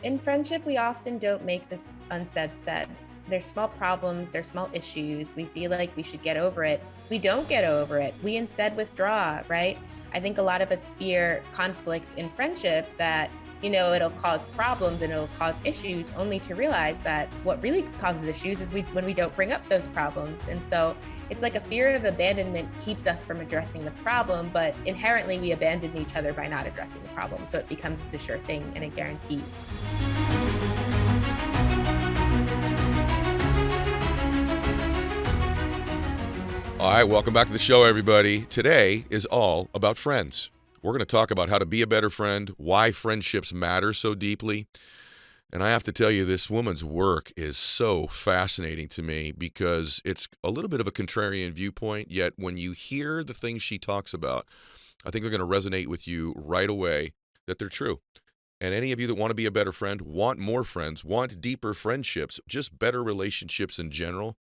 in friendship, we often don't make this unsaid said. There's small problems, there's small issues. We feel like we should get over it. We don't get over it. We instead withdraw, right? I think a lot of us fear conflict in friendship that, it'll cause problems and it'll cause issues, only to realize that what really causes issues is when we don't bring up those problems. And so it's like a fear of abandonment keeps us from addressing the problem, but inherently we abandon each other by not addressing the problem. So it becomes a sure thing and a guarantee. All right, welcome back to the show, everybody. Today is all about friends. We're going to talk about how to be a better friend, why friendships matter so deeply. And I have to tell you, this woman's work is so fascinating to me because it's a little bit of a contrarian viewpoint, yet when you hear the things she talks about, I think they're going to resonate with you right away that they're true. And any of you that want to be a better friend, want more friends, want deeper friendships, just better relationships in general,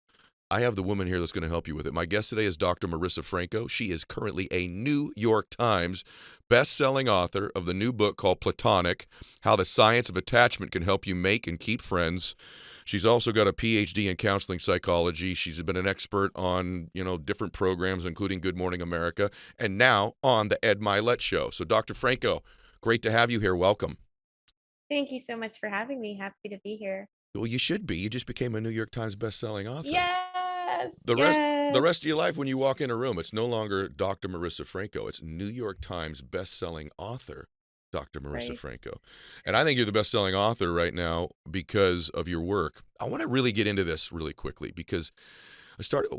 I have the woman here that's going to help you with it. My guest today is Dr. MARISA FRANCO. She is currently a New York Times best-selling author of the new book called Platonic, How the Science of Attachment Can Help You Make and Keep Friends. She's also got a PhD in counseling psychology. She's been an expert on, different programs, including Good Morning America, and now on the Ed Mylett Show. So, Dr. Franco, great to have you here. Welcome. Thank you so much for having me. Happy to be here. Well, you should be. You just became a New York Times best-selling author. Yes, The rest the yes. rest of your life, when you walk in a room, it's no longer Dr. MARISA FRANCO. It's New York Times best-selling author, Dr. MARISA Right. FRANCO. And I think you're the best-selling author right now because of your work. I want to really get into this really quickly because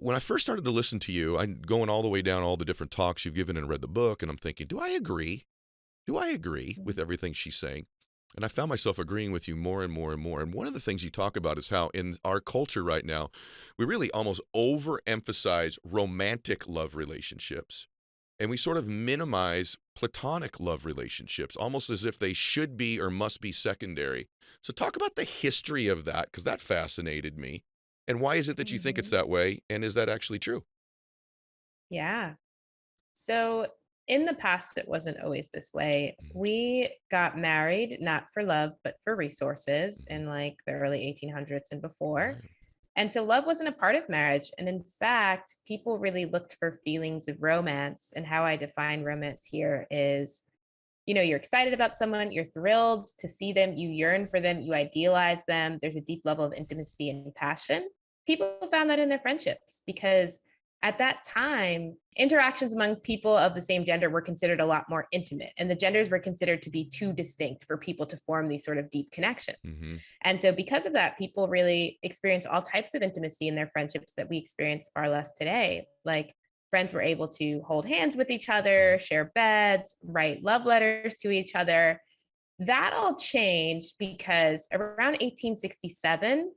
when I first started to listen to you, I'm going all the way down all the different talks you've given and read the book, and I'm thinking, do I agree? Do I agree with everything she's saying? And I found myself agreeing with you more and more and more. And one of the things you talk about is how in our culture right now, we really almost overemphasize romantic love relationships. And we sort of minimize platonic love relationships, almost as if they should be or must be secondary. So talk about the history of that, because that fascinated me. And why is it that you think it's Mhm. that way? And is that actually true? Yeah. So in the past, it wasn't always this way. Mhm. We got married not for love, but for resources Mhm. in like the early 1800s and before. Right. And so love wasn't a part of marriage. And in fact, people really looked for feelings of romance. And how I define romance here is, you're excited about someone, you're thrilled to see them, you yearn for them, you idealize them. There's a deep level of intimacy and passion. People found that in their friendships because at that time, interactions among people of the same gender were considered a lot more intimate, and the genders were considered to be too distinct for people to form these sort of deep connections. Hmm. And so, because of that, people really experience all types of intimacy in their friendships that we experience far less today. Like, friends were able to hold hands with each other, Right. share beds, write love letters to each other. That all changed because around 1867,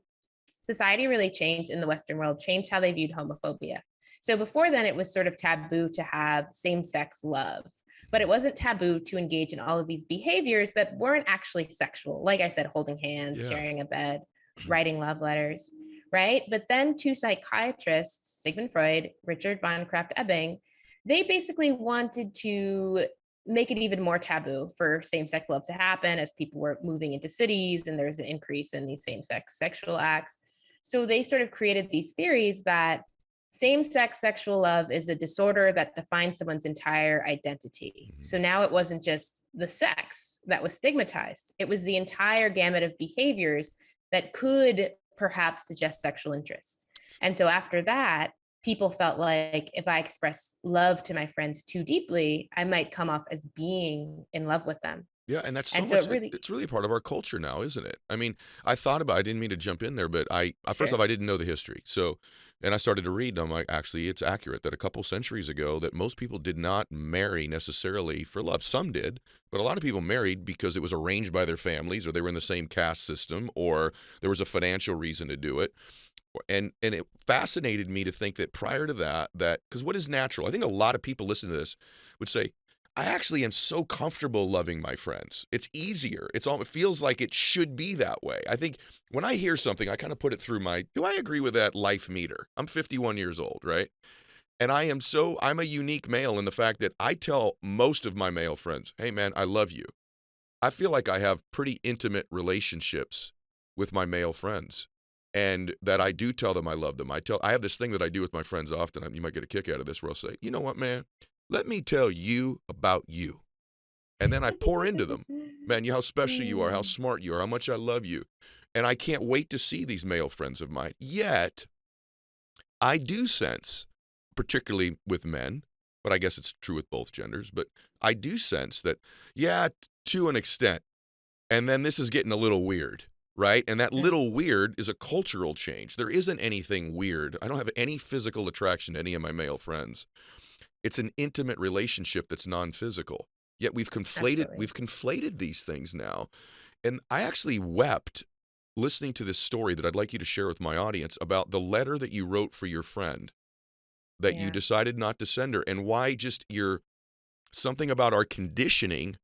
society really changed in the Western world, changed how they viewed homophobia. So before then, it was sort of taboo to have same sex love, but it wasn't taboo to engage in all of these behaviors that weren't actually sexual. Like I said, holding hands, Yeah. sharing a bed, writing love letters, right? But then two psychiatrists, Sigmund Freud, Richard von Krafft-Ebing, they basically wanted to make it even more taboo for same-sex love to happen as people were moving into cities and there's an increase in these same-sex sexual acts. So they sort of created these theories that same sex sexual love is a disorder that defines someone's entire identity. Mhm. So now it wasn't just the sex that was stigmatized, it was the entire gamut of behaviors that could perhaps suggest sexual interest. And so after that, people felt like if I express love to my friends too deeply, I might come off as being in love with them. Yeah, and that's so And so much it really, it's really a part of our culture now, isn't it? I mean, I didn't mean to jump in there, but first sure. off, I didn't know the history. So, and I started to read, and I'm like, actually, it's accurate that a couple centuries ago that most people did not marry necessarily for love. Some did, but a lot of people married because it was arranged by their families or they were in the same caste system or there was a financial reason to do it. And it fascinated me to think that prior to that because what is natural? I think a lot of people listen to this would say, I actually am so comfortable loving my friends. It's easier. It feels like it should be that way. I think when I hear something, I kind of put it through do I agree with that life meter? I'm 51 years old, right? And I'm a unique male in the fact that I tell most of my male friends, hey man, I love you. I feel like I have pretty intimate relationships with my male friends, and that I do tell them I love them. I have this thing that I do with my friends often. You might get a kick out of this, where I'll say, "You know what, man? Let me tell you about you." And then I pour into them. Man, how special you are, how Mm, smart you are, how much I love you. And I can't wait to see these male friends of mine. Yet, I do sense, particularly with men, but I guess it's true with both genders, but I do sense that, yeah, to an extent. And then this is getting a little weird, right? And that mm, little weird is a cultural change. There isn't anything weird. I don't have any physical attraction to any of my male friends. It's an intimate relationship that's non-physical. Yet absolutely. we've conflated these things now. And I actually wept listening to this story that I'd like you to share with my audience about the letter that you wrote for your friend that you Yeah. decided not to send her, and why just your something about our conditioning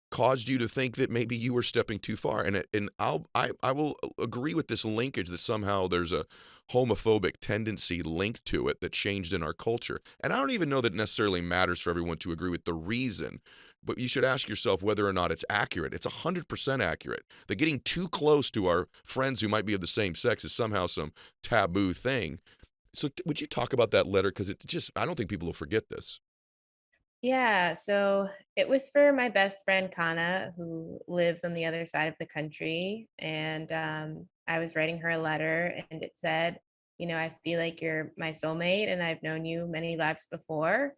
caused you to think that maybe you were stepping too far. I will agree with this linkage that somehow there's a homophobic tendency linked to it that changed in our culture. And I don't even know that it necessarily matters for everyone to agree with the reason, but you should ask yourself whether or not it's accurate. It's 100% accurate. That getting too close to our friends who might be of the same sex is somehow some taboo thing. So would you talk about that letter? Because I don't think people will forget this. Yeah, so it was for my best friend Kana, who lives on the other side of the country. And I was writing her a letter, and it said, I feel like you're my soulmate, and I've known you many lives before.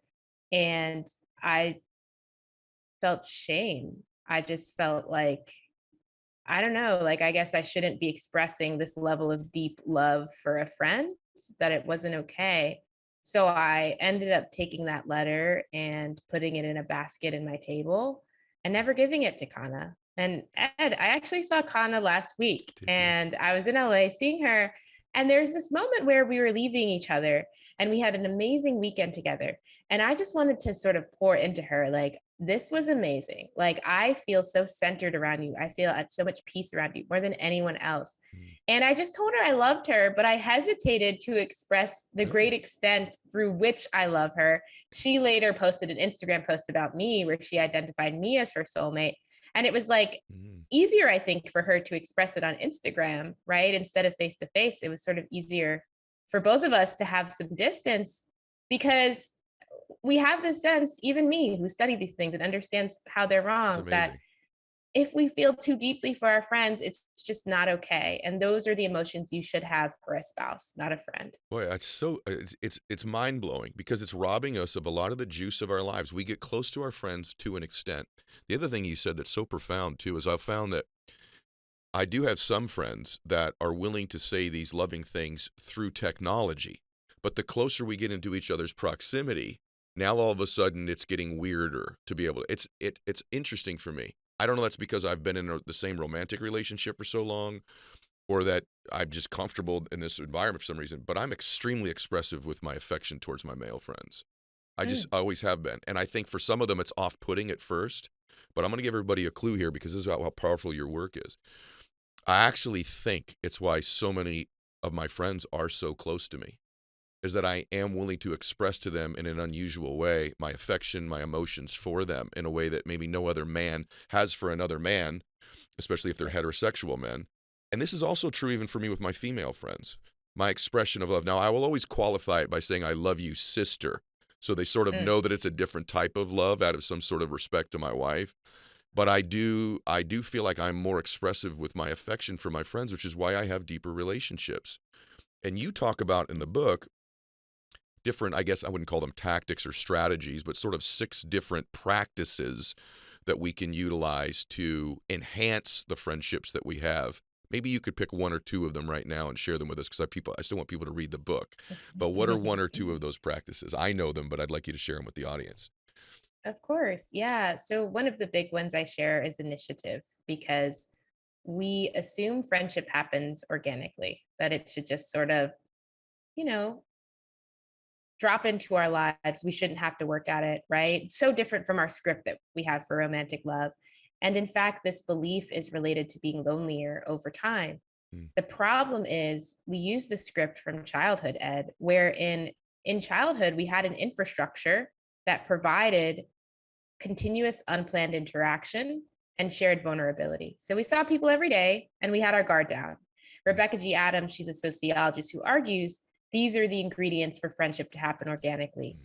And I felt shame. I just felt like, I don't know, like, I guess I shouldn't be expressing this level of deep love for a friend, that it wasn't okay. So I ended up taking that letter and putting it in a basket in my table and never giving it to Kana. And Ed, I actually saw Kana last week, Did you? and I was in LA seeing her. And there's this moment where we were leaving each other and we had an amazing weekend together. And I just wanted to sort of pour into her, like, this was amazing. Like, I feel so centered around you. I feel at so much peace around you more than anyone else. Mm. And I just told her I loved her, but I hesitated to express the Yeah. great extent through which I love her. She later posted an Instagram post about me where she identified me as her soulmate. And it was like Mm. easier, I think, for her to express it on Instagram, right? Instead of face to face, it was sort of easier for both of us to have some distance, because we have this sense, even me who study these things and understands how they're It's wrong, that amazing. if we feel too deeply for our friends, it's just not okay. And those are the emotions you should have for a spouse, not a friend. Boy, it's mind blowing because it's robbing us of a lot of the juice of our lives. We get close to our friends to an extent. The other thing you said that's so profound too is I've found that I do have some friends that are willing to say these loving things through technology, but the closer we get into each other's proximity, now all of a sudden it's getting weirder to be able to. It's interesting for me. I don't know. That's because I've been in the same romantic relationship for so long, or that I'm just comfortable in this environment for some reason, but I'm extremely expressive with my affection towards my male friends. Mm, I always have been. And I think for some of them it's off-putting at first, but I'm going to give everybody a clue here because this is how powerful your work is. I actually think it's why so many of my friends are so close to me, is that I am willing to express to them in an unusual way my affection, my emotions for them in a way that maybe no other man has for another man, especially if they're right. heterosexual men. And this is also true even for me with my female friends. My expression of love. Now, I will always qualify it by saying, I love you, sister. So they sort of Mm. know that it's a different type of love out of some sort of respect to my wife. But I do feel like I'm more expressive with my affection for my friends, which is why I have deeper relationships. And you talk about in the book different, I guess I wouldn't call them tactics or strategies, but sort of 6 different practices that we can utilize to enhance the friendships that we have. Maybe you could pick 1 or 2 of them right now and share them with us because I still want people to read the book. But what are 1 or 2 of those practices? I know them, but I'd like you to share them with the audience. Of course. Yeah. So one of the big ones I share is initiative, because we assume friendship happens organically, that it should just sort of, you know, drop into our lives. We shouldn't have to work at it, right? So different from our script that we have for romantic love. And in fact, this belief is related to being lonelier over time. Mm. The problem is we use the script from childhood, Ed, where in childhood we had an infrastructure that provided continuous unplanned interaction and shared vulnerability. So we saw people every day and we had our guard down. Rebecca G. Adams, she's a sociologist who argues these are the ingredients for friendship to happen organically.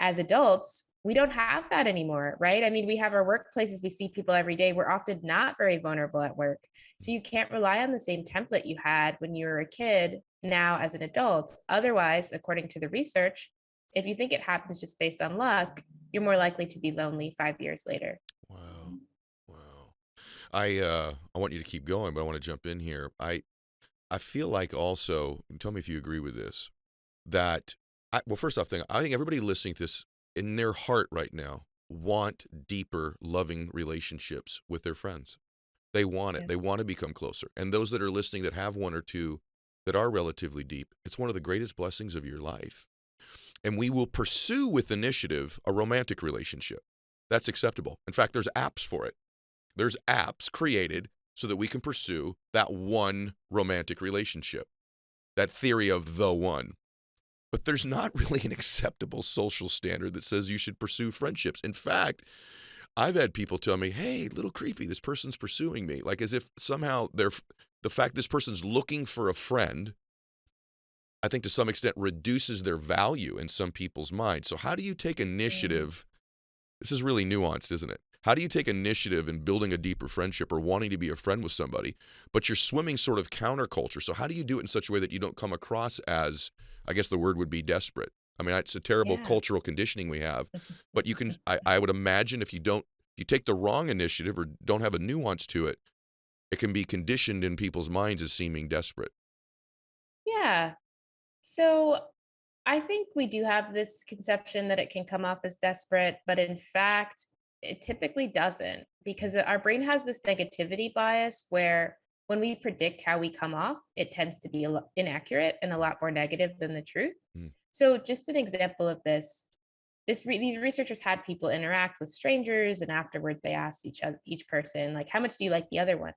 As adults, we don't have that anymore, right? I mean, we have our workplaces, we see people every day. We're often not very vulnerable at work. So you can't rely on the same template you had when you were a kid now as an adult. Otherwise, according to the research, if you think it happens just based on luck, you're more likely to be lonely 5 years later. Wow. Wow. I want you to keep going, but I want to jump in here. I feel like also, and tell me if you agree with this, that well, first off, I think everybody listening to this in their heart right now want deeper, loving relationships with their friends. They want it. Yeah. They want to become closer. And those that are listening that have one or two that are relatively deep, it's one of the greatest blessings of your life. And we will pursue with initiative a romantic relationship. That's acceptable. In fact, there's apps for it. There's apps created so that we can pursue that one romantic relationship, that theory of the one. But there's not really an acceptable social standard that says you should pursue friendships. In fact, I've had people tell me, hey, little creepy, this person's pursuing me. Like as if somehow the fact this person's looking for a friend, I think to some extent reduces their value in some people's minds. So how do you take initiative? This is really nuanced, isn't it? How do you take initiative in building a deeper friendship or wanting to be a friend with somebody, but you're swimming sort of counterculture? So how do you do it in such a way that you don't come across as, I guess the word would be desperate? I mean, it's a terrible Yeah. cultural conditioning we have, but you can, I would imagine if you take the wrong initiative or don't have a nuance to it, it can be conditioned in people's minds as seeming desperate. Yeah. So I think we do have this conception that it can come off as desperate, but in fact, it typically doesn't because our brain has this negativity bias where when we predict how we come off, it tends to be inaccurate and a lot more negative than the truth. Mm, So, just an example of this, these researchers had people interact with strangers, and afterwards they asked each person, like, how much do you like the other one?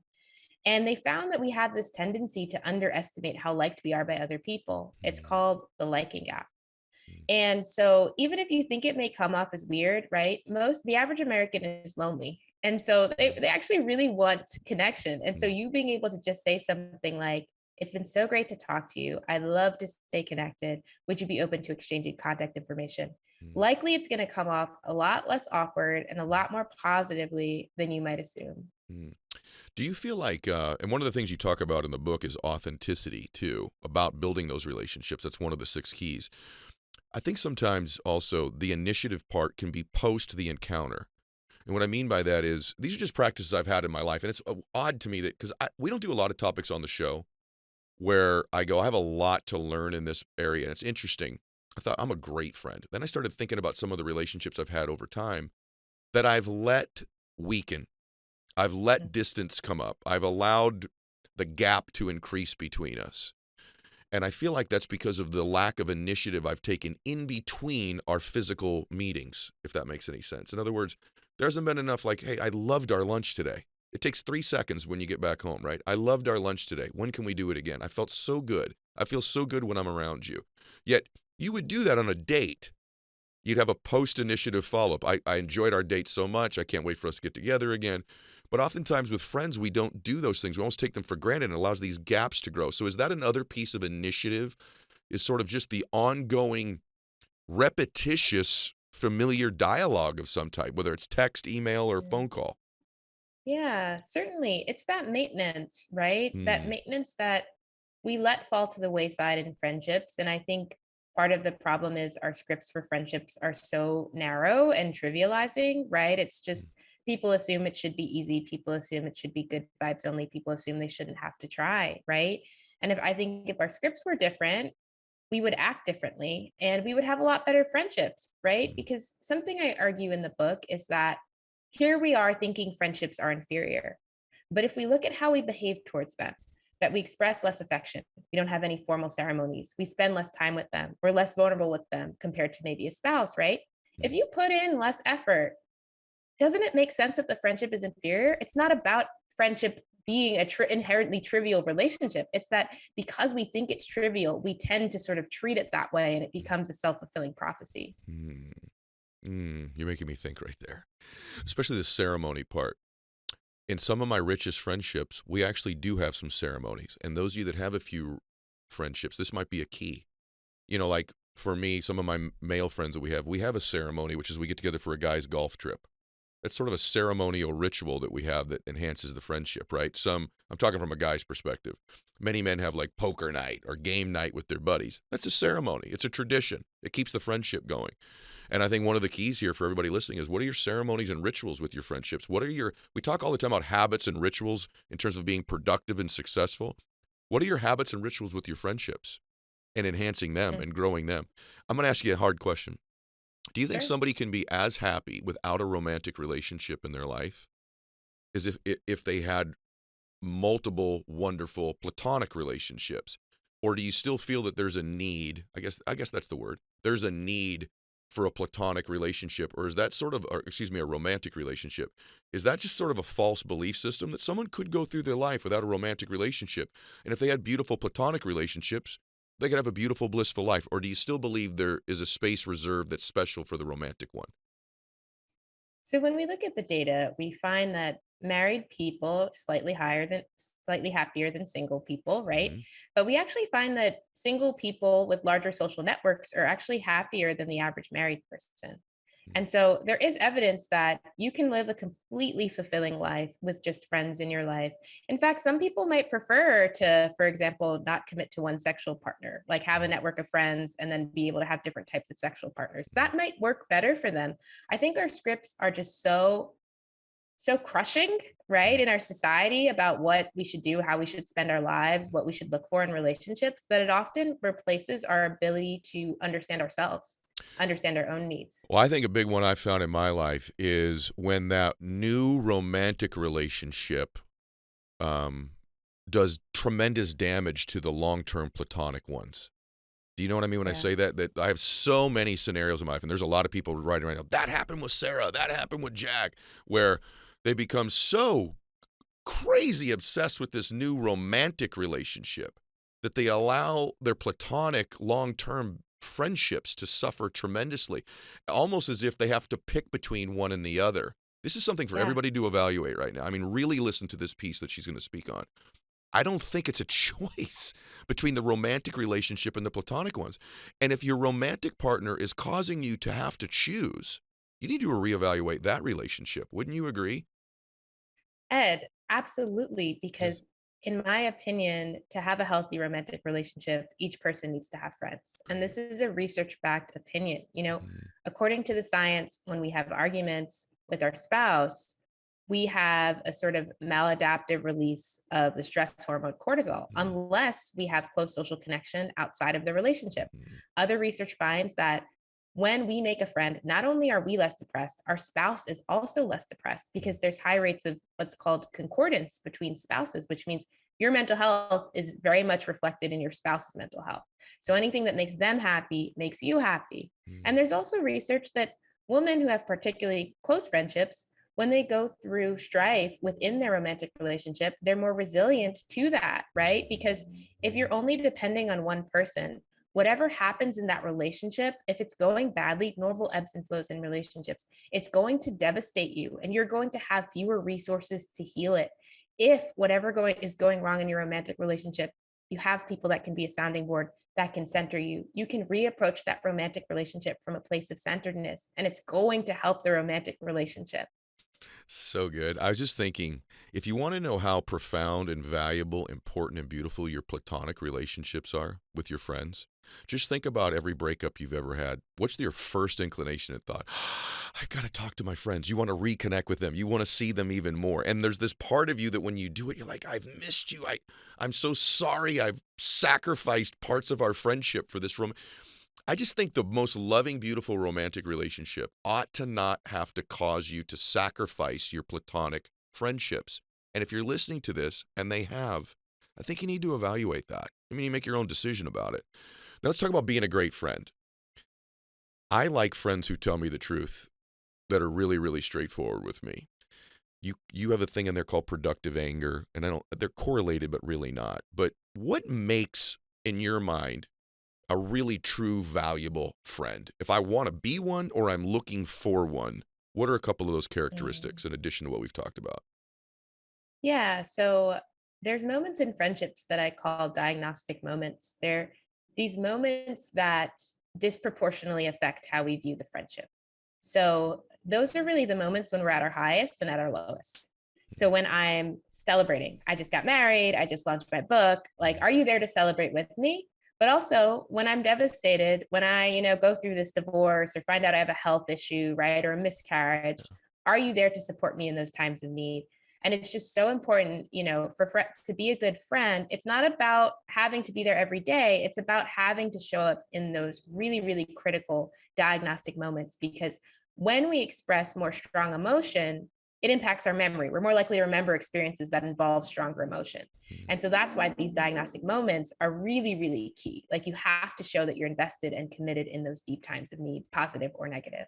And they found that we have this tendency to underestimate how liked we are by other people. It's mm, called the liking gap. mm, And so even if you think it may come off as weird, right? The average American is lonely. And so they actually really want connection. And so mm, you being able to just say something like, it's been so great to talk to you. I'd love to stay connected. Would you be open to exchanging contact information? mm, Likely it's going to come off a lot less awkward and a mm, lot more positively than you might assume. mm. Do you feel like, and one of the things you talk about in the book is authenticity too, about building those relationships. That's one of the 6 keys. I think sometimes also the initiative part can be post the encounter. And what I mean by that is these are just practices I've had in my life. And it's odd to me that because we don't do a lot of topics on the show where I go, I have a lot to learn in this area. And it's interesting. I thought I'm a great friend. Then I started thinking about some of the relationships I've had over time that I've let weaken. I've let distance come up. I've allowed the gap to increase between us. And I feel like that's because of the lack of initiative I've taken in between our physical meetings, if that makes any sense. In other words, there hasn't been enough like, hey, I loved our lunch today. It takes 3 seconds when you get back home, right? I loved our lunch today. When can we do it again? I felt so good. I feel so good when I'm around you. Yet you would do that on a date. You'd have a post-initiative follow-up. I enjoyed our date so much. I can't wait for us to get together again. But oftentimes with friends, we don't do those things. We almost take them for granted, and it allows these gaps to grow. So is that another piece of initiative, is sort of just the ongoing, repetitious, familiar dialogue of some type, whether it's text, email, or phone call? Yeah, certainly. It's that maintenance, right? That Mm, maintenance that we let fall to the wayside in friendships. And I think part of the problem is our scripts for friendships are so narrow and trivializing, right? It's mm, just people assume it should be easy. People assume it should be good vibes only. People assume they shouldn't have to try, right? And if our scripts were different, we would act differently and we would have a lot better friendships, right? mm, Because something I argue in the book is that here we are thinking friendships are inferior. But if we look at how we behave towards them, that we express less affection, we don't have any formal ceremonies, we spend less time with them, we're less vulnerable with them compared to maybe a spouse, right? If mm, you put in less effort, doesn't it make sense that the friendship is inferior? It's not about friendship being inherently trivial relationship. It's that because we think it's trivial, we tend to sort of treat it that way and it becomes a self-fulfilling prophecy. mm, you're making me think right there, especially the ceremony part. in some of my richest friendships, we actually do have some ceremonies. And those of you that have a few friendships, this might be a key. Like for me, some of my male friends that we have a ceremony, which is we get together for a guy's golf trip. That's sort of a ceremonial ritual that we have that enhances the friendship, right? I'm talking from a guy's perspective. Many men have like poker night or game night with their buddies. That's a ceremony. It's a tradition. It keeps the friendship going. And I think one of the keys here for everybody listening is, what are your ceremonies and rituals with your friendships? We talk all the time about habits and rituals in terms of being productive and successful. What are your habits and rituals with your friendships and enhancing them and growing them? I'm going to ask you a hard question. Do you think Sure. somebody can be as happy without a romantic relationship in their life as if they had multiple wonderful platonic relationships? Or do you still feel that there's a need, I guess that's the word, there's a need for a platonic relationship, or is that a romantic relationship? Is that just sort of a false belief system that someone could go through their life without a romantic relationship? And if they had beautiful platonic relationships, they could have a beautiful, blissful life? Or do you still believe there is a space reserved that's special for the romantic one? So when we look at the data, we find that married people slightly happier than single people, right? Hmm. But we actually find that single people with larger social networks are actually happier than the average married person. And so there is evidence that you can live a completely fulfilling life with just friends in your life. In fact, some people might prefer to, for example, not commit to one sexual partner, like have a network of friends and then be able to have different types of sexual partners. That might work better for them. I think our scripts are just so crushing, right, in our society about what we should do, how we should spend our lives, what we should look for in relationships, that it often replaces our ability to understand ourselves, understand our own needs. Well, I think a big one I've found in my life is when that new romantic relationship um, does tremendous damage to the long-term platonic ones. Do you know what I mean when I Yeah. say that? That I have so many scenarios in my life, and there's a lot of people writing right now, that happened with Sarah, that happened with Jack, where they become so crazy obsessed with this new romantic relationship that they allow their platonic long-term friendships to suffer tremendously, almost as if they have to pick between one and the other. This is something for Yeah. everybody to evaluate right now. I mean, really listen to this piece that she's going to speak on. I don't think it's a choice between the romantic relationship and the platonic ones. And if your romantic partner is causing you to have to choose, you need to reevaluate that relationship. Wouldn't you agree? Ed, absolutely. Yes. Because, in my opinion, to have a healthy romantic relationship, each person needs to have friends. And Great. this is a research backed opinion. Mm, According to the science, when we have arguments with our spouse, we have a sort of maladaptive release of the stress hormone cortisol, mm, unless we have close social connection outside of the relationship. mm, Other research finds that when we make a friend, not only are we less depressed, our spouse is also less depressed mm. because there's high rates of what's called concordance between spouses, which means your mental health is very much reflected in your spouse's mental health. So anything that makes them happy makes you happy. And Mm. there's also research that women who have particularly close friendships, when they go through strife within their romantic relationship, they're more resilient to that, right? Because if you're only depending on one person, whatever happens in that relationship, if it's going badly, normal ebbs and flows in relationships, it's going to devastate you and you're going to have fewer resources to heal it. If whatever is going wrong in your romantic relationship, you have people that can be a sounding board that can center you. You can reapproach that romantic relationship from a place of centeredness, and it's going to help the romantic relationship. So good. I was just thinking, if you want to know how profound and valuable, important and beautiful your platonic relationships are with your friends, just think about every breakup you've ever had. What's your first inclination and thought? I got to talk to my friends. You want to reconnect with them. You want to see them even more. And there's this part of you that when you do it, you're like, I've missed you. I'm so sorry. I've sacrificed parts of our friendship for this room. I just think the most loving, beautiful romantic relationship ought to not have to cause you to sacrifice your platonic friendships. And if you're listening to this and they have, I think you need to evaluate that. I mean, you make your own decision about it. Now let's talk about being a great friend. I like friends who tell me the truth, that are really, really straightforward with me. You have a thing in there called productive anger, and they're correlated, but really not. But what makes, in your mind, a really true, valuable friend? If I want to be one or I'm looking for one, what are a couple of those Mm. characteristics in addition to what we've talked about? Yeah. So there's moments in friendships that I call diagnostic moments. They're these moments that disproportionately affect how we view the friendship. So those are really the moments when we're at our highest and at our lowest. So when I'm celebrating, I just got married, I just launched my book, like, are you there to celebrate with me? But also when I'm devastated, when I, go through this divorce or find out I have a health issue, right? Or a miscarriage, are you there to support me in those times of need? And it's just so important, to be a good friend. It's not about having to be there every day. It's about having to show up in those really, really critical diagnostic moments, because when we express more strong emotion, it impacts our memory. We're more likely to remember experiences that involve stronger emotion. And so that's why these diagnostic moments are really, really key. Like, you have to show that you're invested and committed in those deep times of need, positive or negative.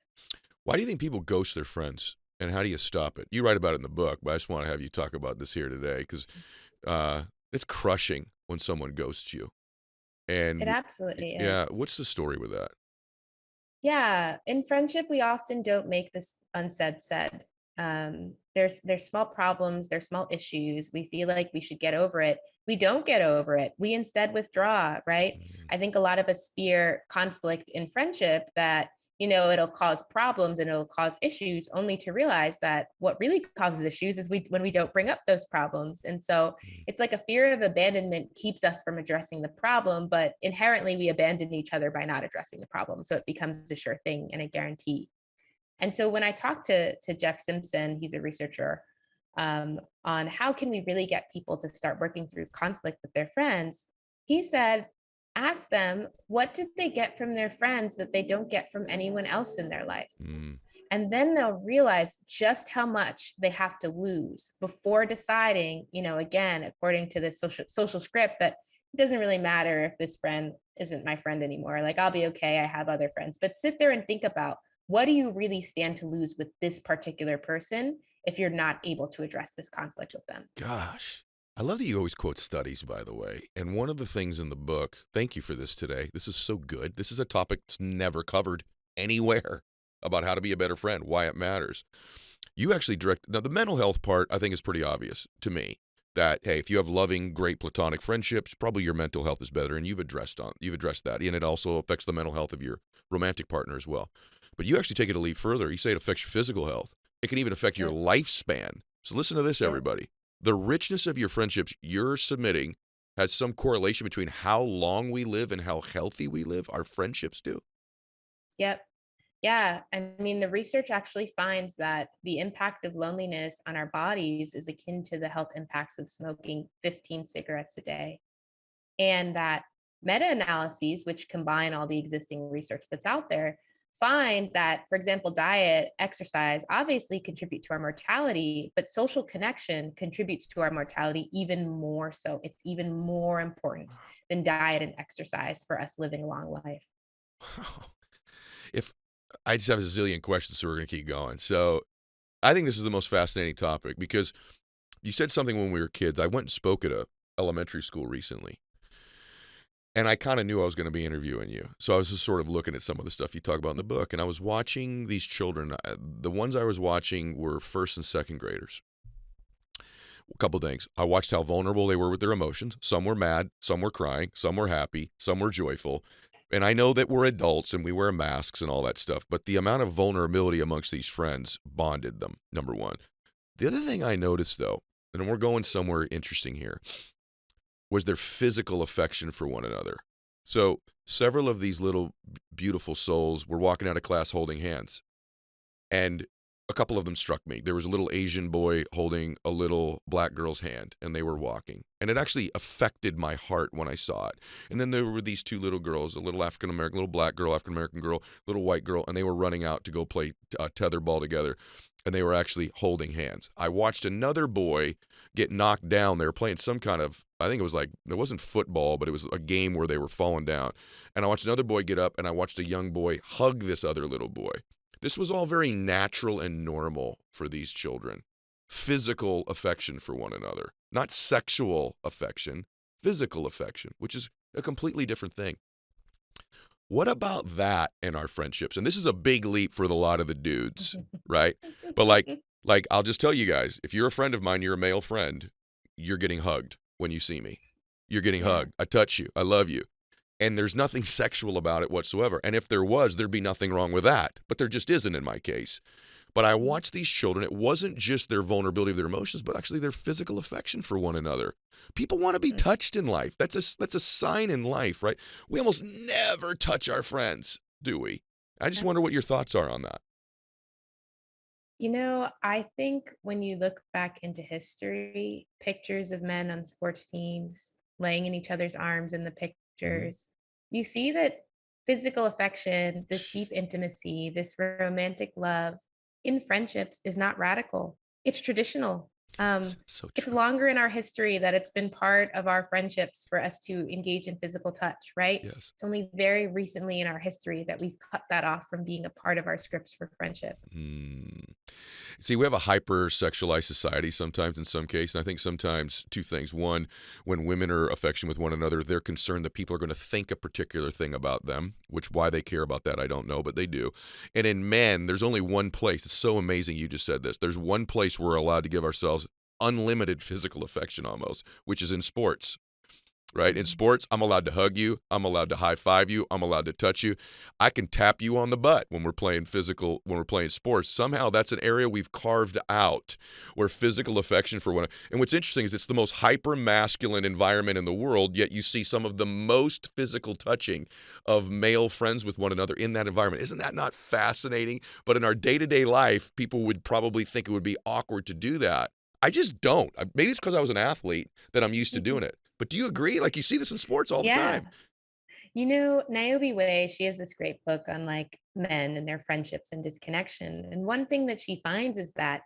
Why do you think people ghost their friends, and how do you stop it? You write about it in the book, but I just want to have you talk about this here today because it's crushing when someone ghosts you. And It absolutely yeah, is. what's the story with that? Yeah, in friendship, we often don't make this unsaid said. There's small problems, there's small issues. We feel like we should get over it. We don't get over it. We instead withdraw, right? Mm. I think a lot of us fear conflict in friendship, that it'll cause problems and it'll cause issues, only to realize that what really causes issues is when we don't bring up those problems. And so Mm. it's like a fear of abandonment keeps us from addressing the problem, but inherently we abandon each other by not addressing the problem. So it becomes a sure thing and a guarantee. And so when I talked to Jeff Simpson, he's a researcher, on how can we really get people to start working through conflict with their friends, he said, ask them, what did they get from their friends that they don't get from anyone else in their life? Mm. And then they'll realize just how much they have to lose before deciding, again, according to this social script, that it doesn't really matter if this friend isn't my friend anymore. Like, I'll be okay, I have other friends. But sit there and think about, what do you really stand to lose with this particular person if you're not able to address this conflict with them? Gosh. I love that you always quote studies, by the way. And one of the things in the book, thank you for this today. This is so good. This is a topic that's never covered anywhere about how to be a better friend, why it matters. You actually direct, now the mental health part, I think is pretty obvious to me that, hey, if you have loving, great platonic friendships, probably your mental health is better. And you've addressed that. And it also affects the mental health of your romantic partner as well. But you actually take it a leap further. You say it affects your physical health. It can even affect your Yep. lifespan. So listen to this, Yep. everybody. The richness of your friendships you're submitting has some correlation between how long we live and how healthy we live. Our friendships do. Yep. Yeah, I mean, the research actually finds that the impact of loneliness on our bodies is akin to the health impacts of smoking 15 cigarettes a day. And that meta analyses, which combine all the existing research that's out there, find that, for example, diet, exercise obviously contribute to our mortality, but social connection contributes to our mortality even more so. It's even more important than diet and exercise for us living a long life. If I just have a zillion questions, so we're going to keep going. So I think this is the most fascinating topic because you said something when we were kids. I went and spoke at a elementary school recently, and I kind of knew I was going to be interviewing you. So I was just sort of looking at some of the stuff you talk about in the book, and I was watching these children. The ones I was watching were first and second graders. A couple things. I watched how vulnerable they were with their emotions. Some were mad, some were crying, some were happy, some were joyful. And I know that we're adults and we wear masks and all that stuff, but the amount of vulnerability amongst these friends bonded them, number one. The other thing I noticed, though, and we're going somewhere interesting here, was their physical affection for one another. So several of these little beautiful souls were walking out of class holding hands. And a couple of them struck me. There was a little Asian boy holding a little black girl's hand, and they were walking. And it actually affected my heart when I saw it. And then there were these two little girls, a little African American, little black girl, African American girl, little white girl, and they were running out to go play tetherball together. And they were actually holding hands. I watched another boy get knocked down. They were playing some kind of, I think it was like, it wasn't football, but it was a game where they were falling down. And I watched another boy get up, and I watched a young boy hug this other little boy. This was all very natural and normal for these children. Physical affection for one another, not sexual affection, physical affection, which is a completely different thing. What about that in our friendships? And this is a big leap for a lot of the dudes, right? But like Like, I'll just tell you guys, if you're a friend of mine, you're a male friend, you're getting hugged when you see me. You're getting Yeah. hugged. I touch you. I love you. And there's nothing sexual about it whatsoever. And if there was, there'd be nothing wrong with that. But there just isn't in my case. But I watched these children. It wasn't just their vulnerability of their emotions, but actually their physical affection for one another. People want to be Mm. touched in life. That's a sign in life, right? We almost never touch our friends, do we? I just wonder what your thoughts are on that. I think when you look back into history, pictures of men on sports teams laying in each other's arms in the Hmm. pictures, you see that physical affection, this deep intimacy, this romantic love in friendships is not radical. It's traditional. Um, So it's true. longer in our history that it's been part of our friendships for us to engage in physical touch, right? Yes. It's only very recently in our history that we've cut that off from being a part of our scripts for friendship. Mm. See, we have a hyper-sexualized society sometimes in some cases. And I think sometimes two things. One, when women are affectionate with one another, they're concerned that people are going to think a particular thing about them, which why they care about that, I don't know, but they do. And in men, there's only one place. It's so amazing you just said this. There's one place we're allowed to give ourselves unlimited physical affection almost, which is in sports. Right? In Mhm. sports, I'm allowed to hug you. I'm allowed to high five you. I'm allowed to touch you. I can tap you on the butt when we're playing when we're playing sports. Somehow that's an area we've carved out where physical affection for one. And what's interesting is it's the most hyper masculine environment in the world, yet you see some of the most physical touching of male friends with one another in that environment. Isn't that not fascinating? But in our day to day life, people would probably think it would be awkward to do that. I just don't. Maybe it's because I was an athlete that I'm used to doing it. But do you agree? Like you see this in sports all the Yeah. time. Naomi Way, she has this great book on like men and their friendships and disconnection. And one thing that she finds is that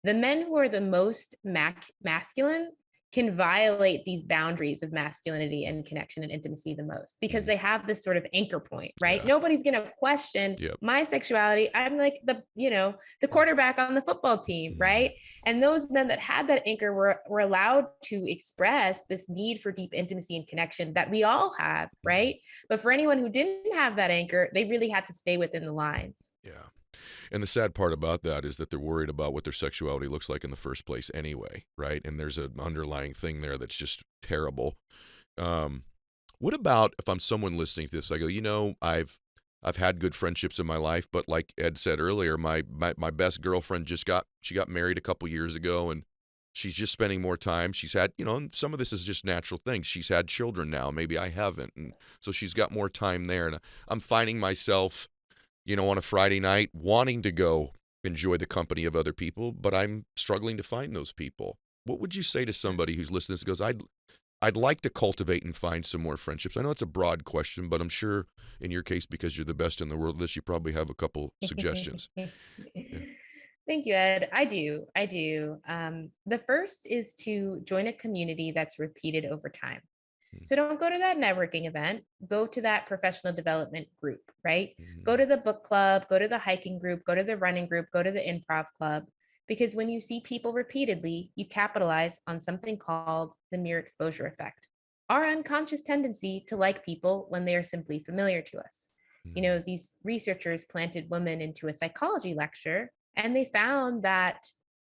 the men who are the most masculine can violate these boundaries of masculinity and connection and intimacy the most because Mhm. they have this sort of anchor point, right? Yeah. Nobody's going to question Yep. my sexuality. I'm like the quarterback on the football team, Mhm. right? And those men that had that anchor were allowed to express this need for deep intimacy and connection that we all have, Mhm. right? But for anyone who didn't have that anchor, they really had to stay within the lines. Yeah. And the sad part about that is that they're worried about what their sexuality looks like in the first place anyway, right? And there's an underlying thing there that's just terrible. Um, what about if I'm someone listening to this? I go, I've had good friendships in my life, but like Ed said earlier, my best girlfriend she got married a couple years ago, and she's just spending more time. She's had, and some of this is just natural things. She's had children now, maybe I haven't, and so she's got more time there. And I'm finding myself, on a Friday night wanting to go enjoy the company of other people, but I'm struggling to find those people. What would you say to somebody who's listening and goes, I'd like to cultivate and find some more friendships. I know it's a broad question, but I'm sure in your case, because you're the best in the world at this, you probably have a couple suggestions. Yeah. Thank you, Ed. I do. I do. The first is to join a community that's repeated over time. So don't go to that networking event, go to that professional development group, right? Go Mm-hmm. to the book club, go to the hiking group, go to the running group, go to the improv club. Because when you see people repeatedly, you capitalize on something called the mere exposure effect, our unconscious tendency to like people when they are simply familiar to us. These researchers planted women into a psychology lecture, and they found that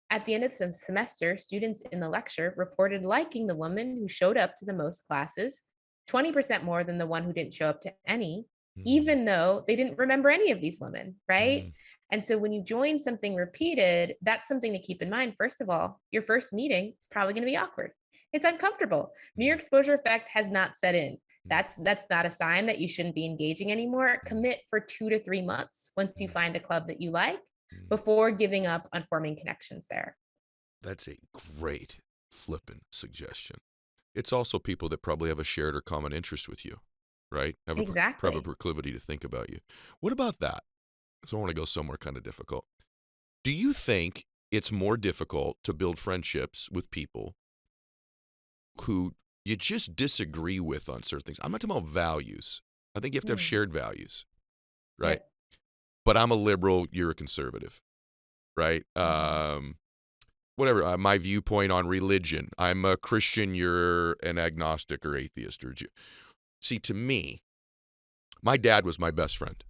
at the end of the semester, students in the lecture reported liking the woman who showed up to the most classes, 20% more than the one who didn't show up to any, Mm-hmm. even though they didn't remember any of these women, right? Mm-hmm. And so when you join something repeated, that's something to keep in mind. First of all, your first meeting is probably going to be awkward. It's uncomfortable. Mere exposure effect has not set in. That's not a sign that you shouldn't be engaging anymore. Mm-hmm. Commit for 2 to 3 months once you Mm-hmm. find a club that you like Mm-hmm. before giving up on forming connections there. That's a great flippin' suggestion. It's also people that probably have a shared or common interest with you, right? Have a Exactly. proclivity to think about you. What about that? So I want to go somewhere kind of difficult. Do you think it's more difficult to build friendships with people who you just disagree with on certain things? I'm not talking about values. I think you have to have Mm. shared values, right? Yep. But I'm a liberal, you're a conservative, right? Mhm. Whatever, my viewpoint on religion. I'm a Christian, you're an agnostic or atheist or Jew. See, to me, my dad was my best friend,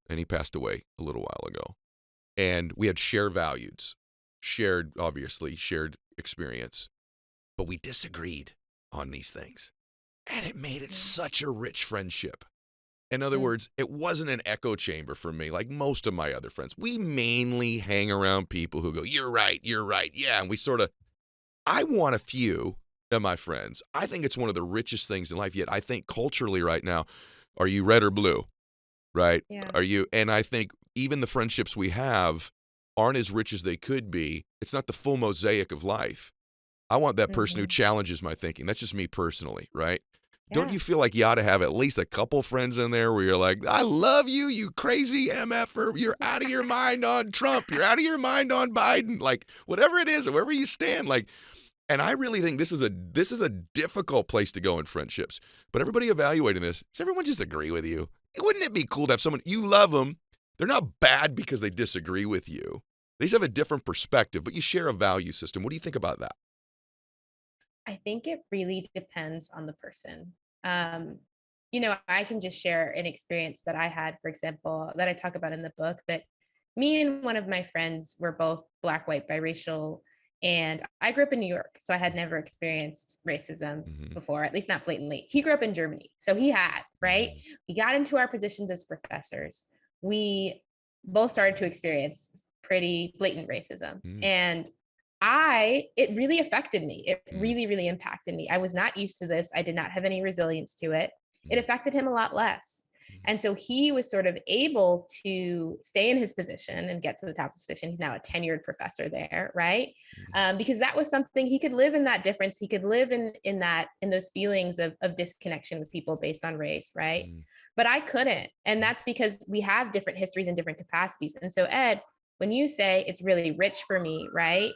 and he passed away a little while ago. And we had shared values. obviously shared experience, but we disagreed on these things. And it made it such a rich friendship. In other words, it wasn't an echo chamber for me like most of my other friends. We mainly hang around people who go, you're right, yeah. And we sort of, I want a few of my friends. I think it's one of the richest things in life, yet I think culturally right now, are you red or blue, right? Yeah. And I think even the friendships we have aren't as rich as they could be. It's not the full mosaic of life. I want that person who challenges my thinking. That's just me personally, right? Don't you feel like you ought to have at least a couple friends in there where you're like, I love you, you crazy MFer. You're out of your mind on Trump. You're out of your mind on Biden. Like, whatever it is, wherever you stand. Like, and I really think this is a difficult place to go in friendships. But everybody evaluating this, does everyone just agree with you? Wouldn't it be cool to have someone, you love them. They're not bad because they disagree with you. They just have a different perspective, but you share a value system. What do you think about that? I think it really depends on the person. I can just share an experience that I had, for example, that I talk about in the book, that me and one of my friends were both Black, white, biracial. And I grew up in New York, so I had never experienced racism before, at least not blatantly. He grew up in Germany, so he had, right? We got into our positions as professors. We both started to experience pretty blatant racism. And it really affected me. It really, really impacted me. I was not used to this. I did not have any resilience to it. It affected him a lot less. And so he was sort of able to stay in his position and get to the top of the position. He's now a tenured professor there, right? Because that was something he could live in, that difference. He could live in those feelings of disconnection with people based on race, right? But I couldn't. And that's because we have different histories and different capacities. And so, Ed, when you say it's really rich for me, right?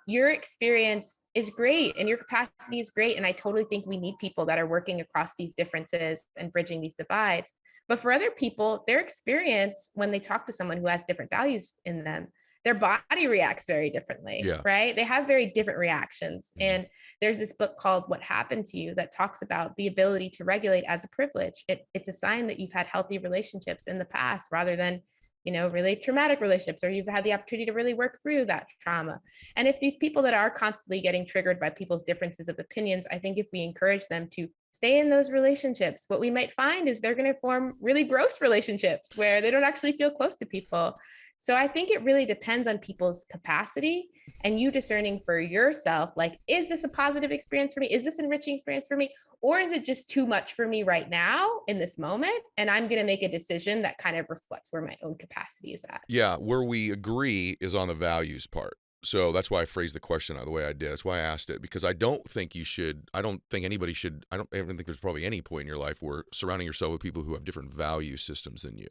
Your experience is great and your capacity is great. And I totally think we need people that are working across these differences and bridging these divides. But for other people, their experience when they talk to someone who has different values in them, their body reacts very differently, right? They have very different reactions. And there's this book called What Happened to You that talks about the ability to regulate as a privilege. It's a sign that you've had healthy relationships in the past rather than really traumatic relationships, or you've had the opportunity to really work through that trauma. And if these people that are constantly getting triggered by people's differences of opinions, I think if we encourage them to stay in those relationships, what we might find is they're going to form really gross relationships where they don't actually feel close to people. So I think it really depends on people's capacity and you discerning for yourself, like, is this a positive experience for me? Is this an enriching experience for me? Or is it just too much for me right now in this moment? And I'm going to make a decision that kind of reflects where my own capacity is at. Yeah, where we agree is on the values part. So that's why I phrased the question the way I did. That's why I asked it, because I don't think anybody should, I don't even think there's probably any point in your life where surrounding yourself with people who have different value systems than you.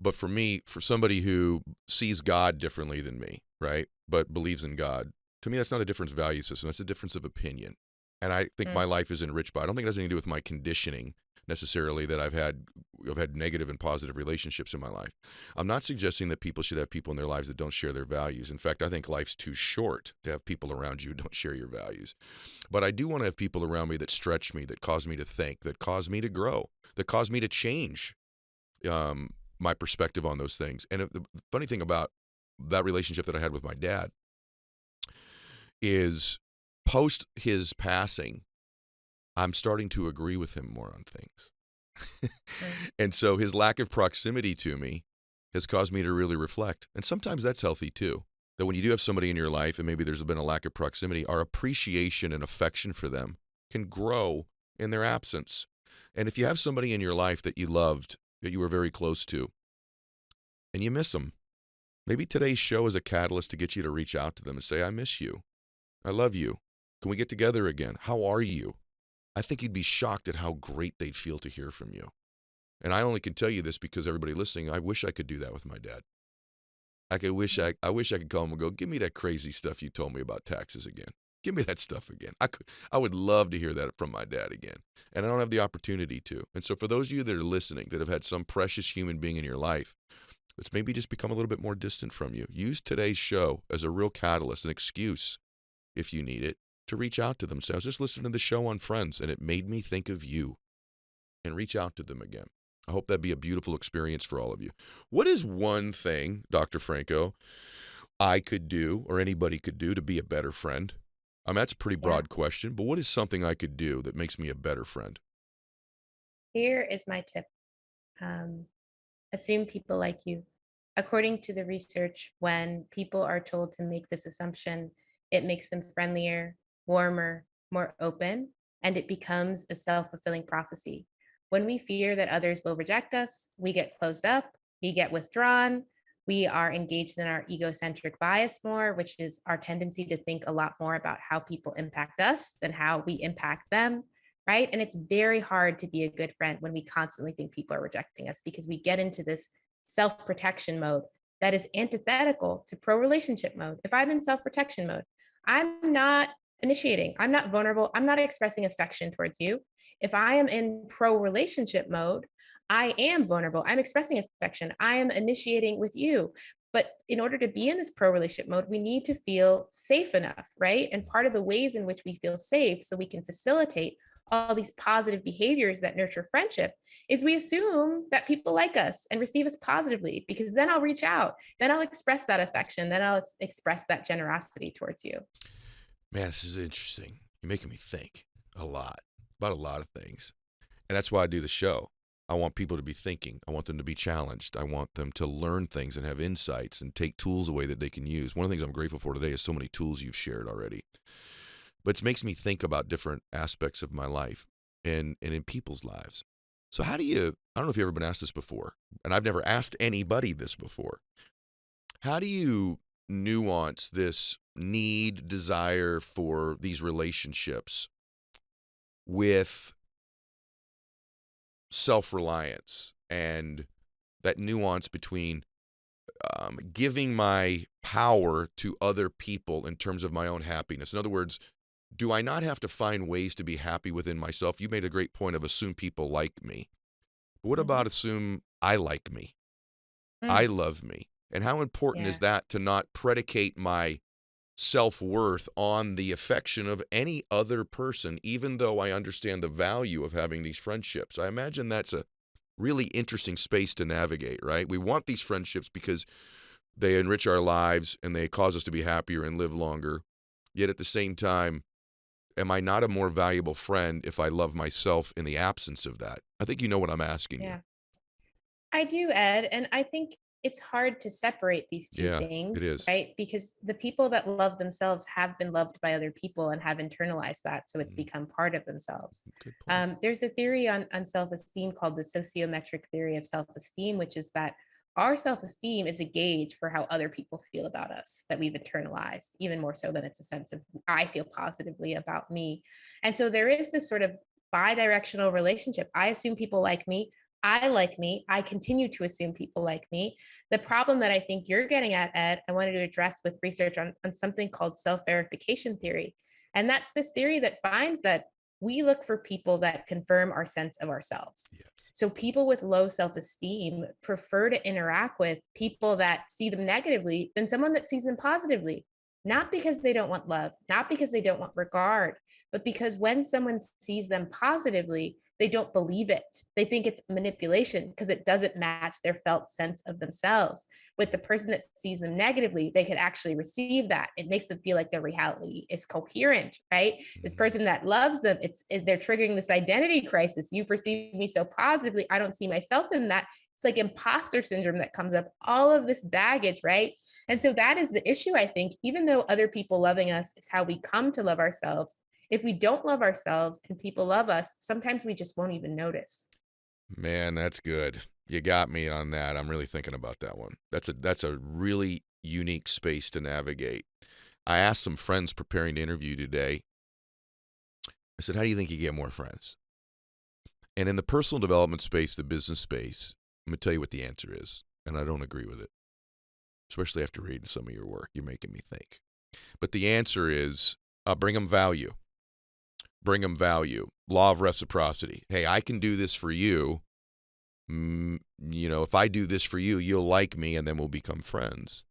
But for me, for somebody who sees God differently than me, right, but believes in God, to me, that's not a difference of value system. That's a difference of opinion. And I think my life is enriched by it. I don't think it has anything to do with my conditioning necessarily that I've had negative and positive relationships in my life. I'm not suggesting that people should have people in their lives that don't share their values. In fact, I think life's too short to have people around you who don't share your values. But I do want to have people around me that stretch me, that cause me to think, that cause me to grow, that cause me to change my perspective on those things. And the funny thing about that relationship that I had with my dad is post his passing, I'm starting to agree with him more on things. And so his lack of proximity to me has caused me to really reflect. And sometimes that's healthy too. That when you do have somebody in your life and maybe there's been a lack of proximity, our appreciation and affection for them can grow in their absence. And if you have somebody in your life that you loved, that you were very close to, and you miss them, maybe today's show is a catalyst to get you to reach out to them and say, I miss you. I love you. Can we get together again? How are you? I think you'd be shocked at how great they'd feel to hear from you. And I only can tell you this because everybody listening, I wish I could do that with my dad. I wish I could call him and go, give me that crazy stuff you told me about taxes again. Give me that stuff again. I would love to hear that from my dad again. And I don't have the opportunity to. And so for those of you that are listening, that have had some precious human being in your life that's maybe just become a little bit more distant from you, use today's show as a real catalyst, an excuse, if you need it, to reach out to them. Say, I was just listening to the show on Friends, and it made me think of you. And reach out to them again. I hope that'd be a beautiful experience for all of you. What is one thing, Dr. Franco, I could do or anybody could do to be a better friend? I mean, that's a pretty Yeah. broad question, but what is something I could do that makes me a better friend? Here is my tip. Um, Assume people like you. According to the research, when people are told to make this assumption, it makes them friendlier, warmer, more open, and it becomes a self fulfilling prophecy. When we fear that others will reject us, we get closed up, we get withdrawn, we are engaged in our egocentric bias more, which is our tendency to think a lot more about how people impact us than how we impact them, right? And it's very hard to be a good friend when we constantly think people are rejecting us because we get into this self protection mode that is antithetical to pro relationship mode. If I'm in self protection mode, I'm not initiating, I'm not vulnerable, I'm not expressing affection towards you. If I am in pro relationship mode, I am vulnerable, I'm expressing affection, I am initiating with you. But in order to be in this pro relationship mode, we need to feel safe enough, right? And part of the ways in which we feel safe so we can facilitate all these positive behaviors that nurture friendship is we assume that people like us and receive us positively because then I'll reach out, then I'll express that affection, then I'll express that generosity towards you. Man, this is interesting. You're making me think a lot about a lot of things. And that's why I do the show. I want people to be thinking. I want them to be challenged. I want them to learn things and have insights and take tools away that they can use. One of the things I'm grateful for today is so many tools you've shared already. But it makes me think about different aspects of my life and in people's lives. So how do you, I don't know if you've ever been asked this before, and I've never asked anybody this before. How do you nuance this need, desire for these relationships with self-reliance and that nuance between giving my power to other people in terms of my own happiness? In other words, do I not have to find ways to be happy within myself? You made a great point of assume people like me. But what Mm-hmm. about assume I like me? I Mm, love me. And how important is yeah. that to not predicate my self-worth on the affection of any other person, even though I understand the value of having these friendships? I imagine that's a really interesting space to navigate, right? We want these friendships because they enrich our lives and they cause us to be happier and live longer. Yet at the same time, am I not a more valuable friend if I love myself in the absence of that? I think you know what I'm asking you. Yeah. I do, Ed. And I think it's hard to separate these two Yeah, it things, is. right? Because the people that love themselves have been loved by other people and have internalized that. So it's Mm, become part of themselves. good point. There's a theory on self esteem called the sociometric theory of self esteem, which is that our self esteem is a gauge for how other people feel about us that we've internalized, even more so than it's a sense of I feel positively about me. And so there is this sort of bi directional relationship. I assume people like me. I like me. I continue to assume people like me. The problem that I think you're getting at, Ed, I wanted to address with research on something called self verification theory. And that's this theory that finds that we look for people that confirm our sense of ourselves. Yes. So people with low self esteem prefer to interact with people that see them negatively than someone that sees them positively. Not because they don't want love, not because they don't want regard, but because when someone sees them positively, they don't believe it. They think it's manipulation because it doesn't match their felt sense of themselves. With the person that sees them negatively, they can actually receive that. It makes them feel like their reality is coherent, right? This Mhm. person that loves them, they're triggering this identity crisis. You perceive me so positively, I don't see myself in that. It's like imposter syndrome that comes up, all of this baggage, right? And so that is the issue, I think. Even though other people loving us is how we come to love ourselves, if we don't love ourselves and people love us, sometimes we just won't even notice. Man, that's good. You got me on that. I'm really thinking about that one. That's a really unique space to navigate. I asked some friends preparing to interview today. I said, "How do you think you get more friends?" And in the personal development space, the business space, I'm going to tell you what the answer is, and I don't agree with it, especially after reading some of your work. You're making me think. But the answer is bring them value. Bring them value. Law of reciprocity. Hey, I can do this for you. If I do this for you, you'll like me, and then we'll become friends.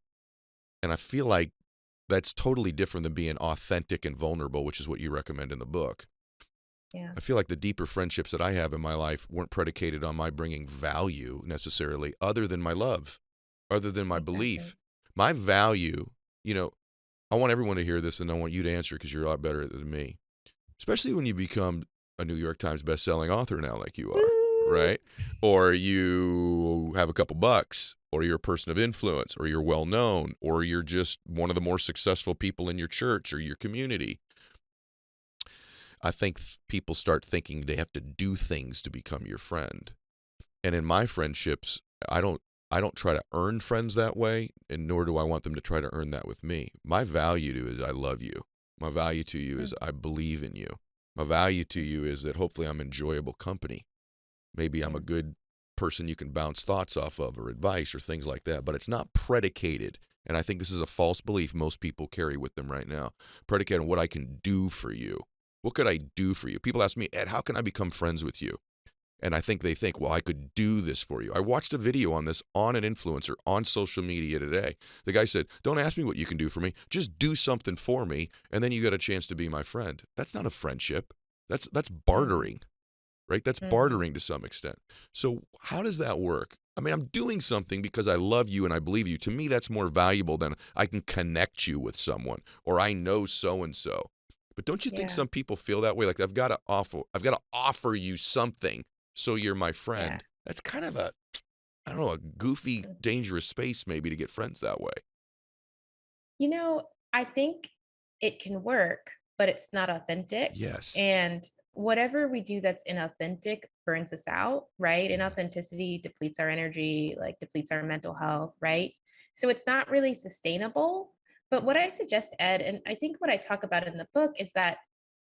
And I feel like that's totally different than being authentic and vulnerable, which is what you recommend in the book. Yeah, I feel like the deeper friendships that I have in my life weren't predicated on my bringing value necessarily, other than my love, other than my exactly. belief. My value you know, I want everyone to hear this, and I want you to answer because you're a lot better than me, especially when you become a New York Times bestselling author now, like you are, Woo! right? Or you have a couple bucks, or you're a person of influence, or you're well known, or you're just one of the more successful people in your church or your community. I think people start thinking they have to do things to become your friend. And in my friendships, I don't I don't try to earn friends that way, and nor do I want them to try to earn that with me. My value to you is I love you. My value to you is I believe in you. My value to you is that hopefully I'm enjoyable company. Maybe I'm a good person you can bounce thoughts off of or advice or things like that, but it's not predicated. And I think this is a false belief most people carry with them right now. Predicated on what I can do for you. What could I do for you? People ask me, Ed, how can I become friends with you? And I think they think, well, I could do this for you. I watched a video on this on an influencer on social media today. The guy said, don't ask me what you can do for me. Just do something for me, and then you get a chance to be my friend. That's not a friendship. That's bartering, right? That's bartering to some extent. So how does that work? I mean, I'm doing something because I love you and I believe you. To me, that's more valuable than I can connect you with someone or I know so-and-so. But don't you think Yeah. some people feel that way? Like I've got to offer you something so you're my Yeah. friend. That's kind of a, I don't know, a goofy, dangerous space maybe to get friends that way. You know, I think it can work, but it's not authentic. Yes. And whatever we do that's inauthentic burns us out, right? Inauthenticity depletes our energy, like depletes our mental health, right? So it's not really sustainable. But what I suggest, Ed, and I think what I talk about in the book is that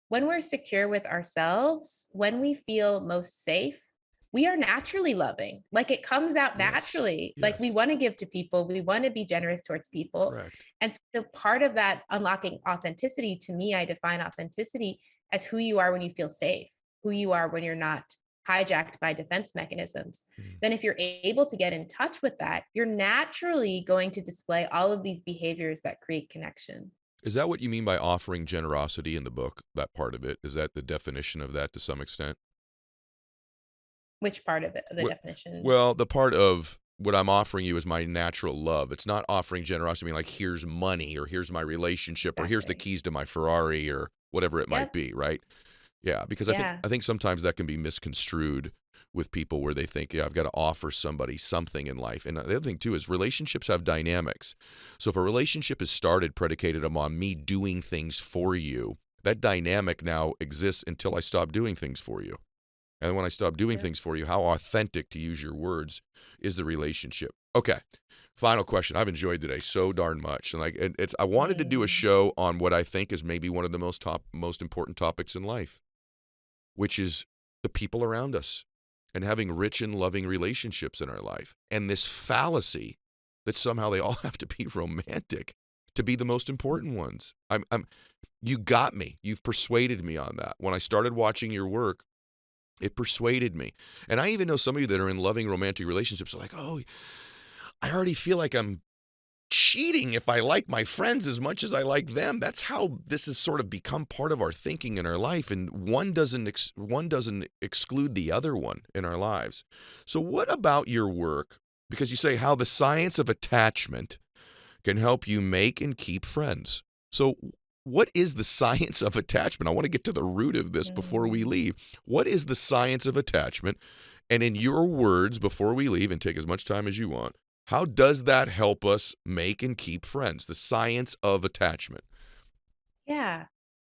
when we're secure with ourselves, when we feel most safe, we are naturally loving. Like it comes out Yes. naturally. Like we Yes. want to give to people, we want to be generous towards people. Correct. And so part of that unlocking authenticity, to me, I define authenticity as who you are when you feel safe, who you are when you're not hijacked by defense mechanisms. Mm. Then if you're able to get in touch with that, you're naturally going to display all of these behaviors that create connection. Is that what you mean by offering generosity in the book? That part of it? Is that the definition of that to some extent? Which part of it, the Wh- definition? Well, the part of what I'm offering you is my natural love. It's not offering generosity, I mean, like, here's money or here's my relationship or here's the Exactly. keys to my Ferrari or whatever it might Yep. be, right? Yeah, because I think Yeah. I think sometimes that can be misconstrued with people where they think, yeah, I've got to offer somebody something in life. And the other thing too is relationships have dynamics. So if a relationship is started predicated upon me doing things for you, that dynamic now exists until I stop doing things for you. And when I stop doing True. things for you, how authentic, to use your words, is the relationship? Okay. Final question. I've enjoyed today so darn much. And it's I wanted to do a Mm. show on what I think is maybe one of the most important topics in life, which is the people around us and having rich and loving relationships in our life. And this fallacy that somehow they all have to be romantic to be the most important ones. You got me. You've persuaded me on that. When I started watching your work, it persuaded me. And I even know some of you that are in loving romantic relationships are like, oh, I already feel like I'm cheating if I like my friends as much as I like them. That's how this has sort of become part of our thinking in our life, and one doesn't exclude the other one in our lives. So what about your work? Because you say how the science of attachment can help you make and keep friends. So what is the science of attachment? I want to get to the root of this before we Mm. leave. What is the science of attachment? And in your words, before we leave, and take as much time as you want, how does that help us make and keep friends? The science of attachment. Yeah.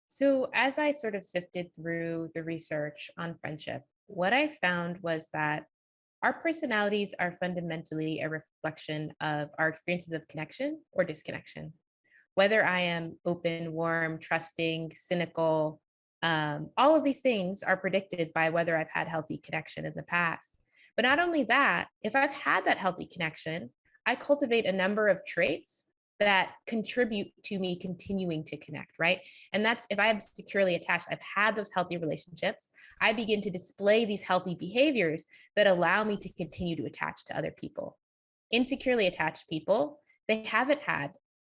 So, as I sort of sifted through the research on friendship, what I found was that our personalities are fundamentally a reflection of our experiences of connection or disconnection. Whether I am open, warm, trusting, cynical, all of these things are predicted by whether I've had healthy connection in the past. But not only that, if I've had that healthy connection, I cultivate a number of traits that contribute to me continuing to connect, right? And that's if I am securely attached, I've had those healthy relationships, I begin to display these healthy behaviors that allow me to continue to attach to other people. Insecurely attached people, they haven't had.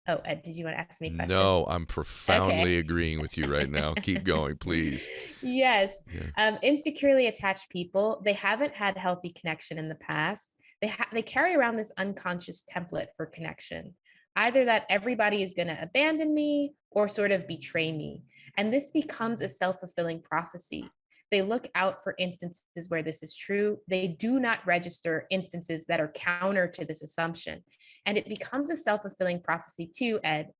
Oh, Ed, did you want to ask me a question? No, I'm Okay. profoundly agreeing with you right now. Keep going, please. Yes. Yeah. Insecurely attached people, they haven't had healthy connection in the past. They carry around this unconscious template for connection. either that everybody is going to abandon me or sort of betray me. And this becomes a self-fulfilling prophecy. They look out for instances where this is true. They do not register instances that are counter to this assumption. And it becomes a self-fulfilling prophecy too, Ed,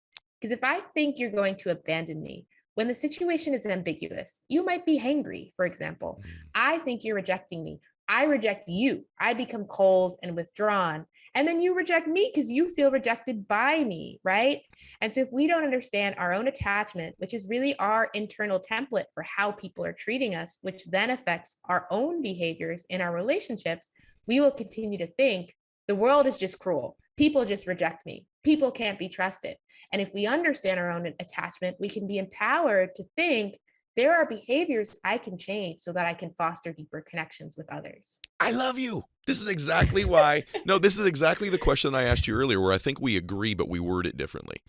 because if I think you're going to abandon me, when the situation is ambiguous, you might be hangry, for example. I think you're rejecting me. I reject you. I become cold and withdrawn. And then you reject me because you feel rejected by me, right? And so if we don't understand our own attachment, which is really our internal template for how people are treating us, which then affects our own behaviors in our relationships, we will continue to think the world is just cruel. People just reject me. People can't be trusted. And if we understand our own attachment, we can be empowered to think there are behaviors I can change so that I can foster deeper connections with others. I love you. This is exactly why. No, this is exactly the question I asked you earlier, where I think we agree, but we word it differently.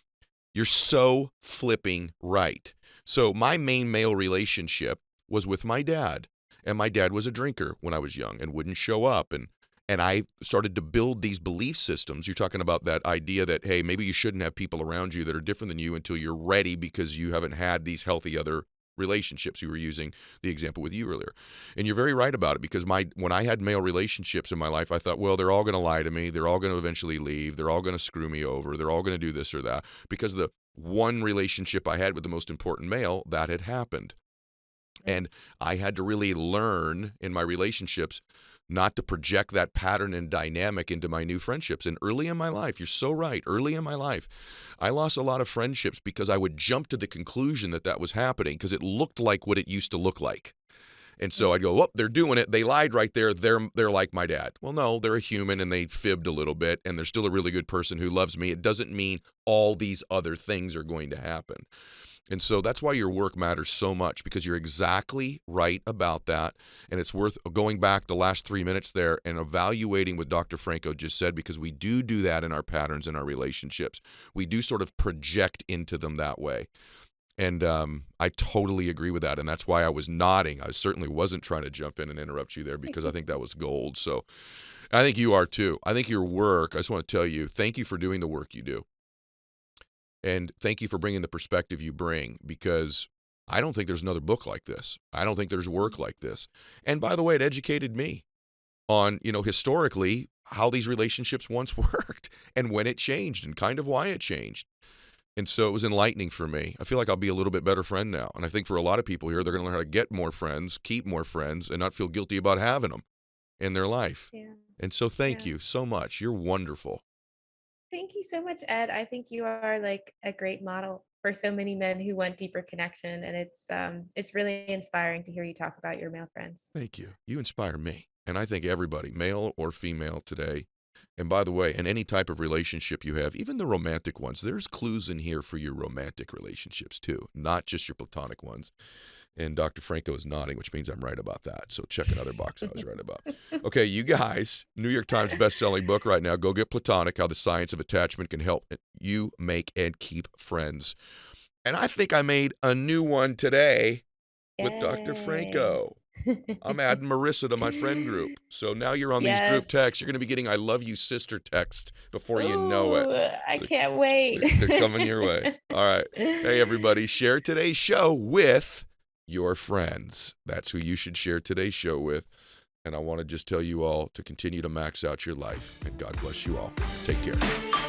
You're so flipping right. So my main male relationship was with my dad. And my dad was a drinker when I was young and wouldn't show up. And I started to build these belief systems. You're talking about that idea that, hey, maybe you shouldn't have people around you that are different than you until you're ready because you haven't had these healthy other relationships. You were using the example with you earlier. And you're very right about it, because when I had male relationships in my life, I thought, well, they're all going to lie to me. They're all going to eventually leave. They're all going to screw me over. They're all going to do this or that. Because the one relationship I had with the most important male, that had happened. And I had to really learn in my relationships not to project that pattern and dynamic into my new friendships. And early in my life, you're so right, early in my life, I lost a lot of friendships because I would jump to the conclusion that was happening because it looked like what it used to look like. And so I'd go, oh, they're doing it. They lied right there. They're like my dad. Well, no, they're a human and they fibbed a little bit and they're still a really good person who loves me. It doesn't mean all these other things are going to happen. And so that's why your work matters so much, because you're exactly right about that. And it's worth going back the last 3 minutes there and evaluating what Dr. Franco just said, because we do that in our patterns in our relationships. We do sort of project into them that way. And I totally agree with that. And that's why I was nodding. I certainly wasn't trying to jump in and interrupt you there, because I think that was gold. So I think you are too. I think your work, I just want to tell you, thank you for doing the work you do. And thank you for bringing the perspective you bring, because I don't think there's another book like this. I don't think there's work like this. And by the way, it educated me on, historically, how these relationships once worked and when it changed and kind of why it changed. And so it was enlightening for me. I feel like I'll be a little bit better friend now. And I think for a lot of people here, they're going to learn how to get more friends, keep more friends, and not feel guilty about having them in their life. Yeah. And so thank you so much. You're wonderful. Thank you so much, Ed. I think you are like a great model for so many men who want deeper connection. And it's really inspiring to hear you talk about your male friends. Thank you. You inspire me. And I think everybody, male or female today. And by the way, in any type of relationship you have, even the romantic ones, there's clues in here for your romantic relationships too, not just your platonic ones. And Dr. Franco is nodding, which means I'm right about that. So check another box I was right about. Okay, you guys, New York Times best-selling book right now. Go get Platonic, How the Science of Attachment Can Help You Make and Keep Friends. And I think I made a new one today with Dr. Franco. I'm adding Marisa to my friend group. So now you're on these group texts. You're going to be getting I love you sister text before you know it. I can't wait. They're coming your way. All right. Hey, everybody, share today's show with your friends. That's who you should share today's show with. And I want to just tell you all to continue to max out your life. And God bless you all. Take care.